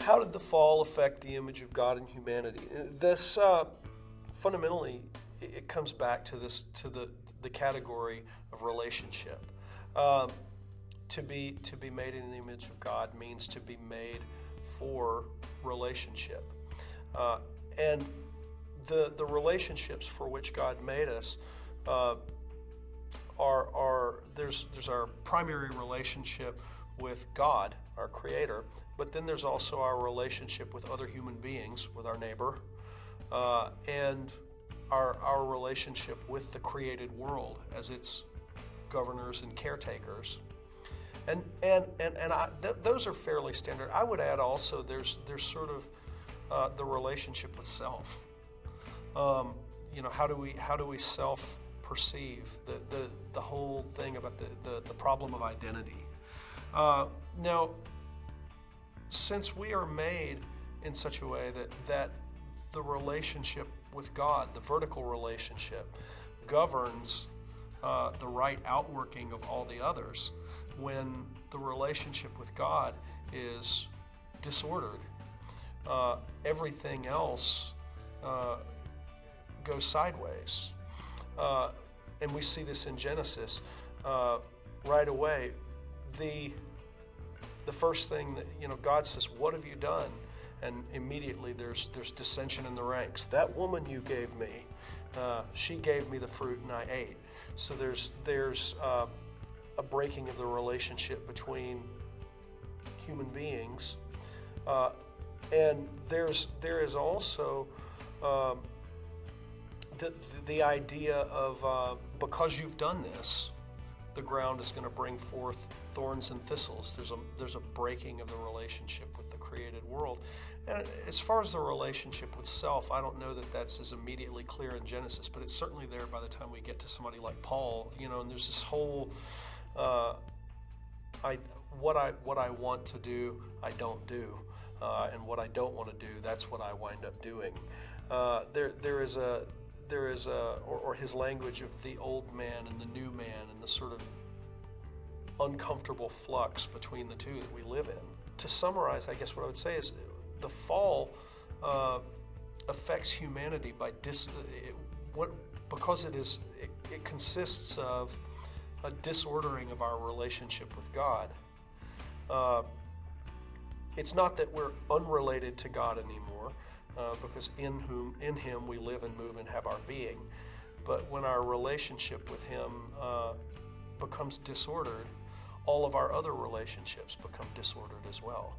how did the fall affect the image of God in humanity? This fundamentally, it comes back to the category of relationship. To be made in the image of God means to be made for relationship, and the relationships for which God made us there's our primary relationship with God, our Creator, but then there's also our relationship with other human beings, with our neighbor, and our relationship with the created world as its governors and caretakers. And those are fairly standard. I would add also there's sort of the relationship with self. How do we self-perceive the whole thing about the problem of identity? Now, since we are made in such a way that the relationship with God, the vertical relationship, governs the right outworking of all the others, when the relationship with God is disordered, everything else goes sideways. And we see this in Genesis right away. The first thing that God says, "What have you done?" And immediately there's dissension in the ranks. That woman you gave me, she gave me the fruit and I ate. So there's a breaking of the relationship between human beings, and there is also the idea of because you've done this, the ground is going to bring forth thorns and thistles. There's a breaking of the relationship with the created world. And as far as the relationship with self, I don't know that that's as immediately clear in Genesis, but it's certainly there by the time we get to somebody like Paul. And there's this whole what I want to do, I don't do, and what I don't want to do, that's what I wind up doing. There is his language of the old man and the new man, and the sort of uncomfortable flux between the two that we live in. To summarize, I guess what I would say is the fall affects humanity because it consists of a disordering of our relationship with God. It's not that we're unrelated to God anymore, because in Him we live and move and have our being. But when our relationship with Him becomes disordered, all of our other relationships become disordered as well.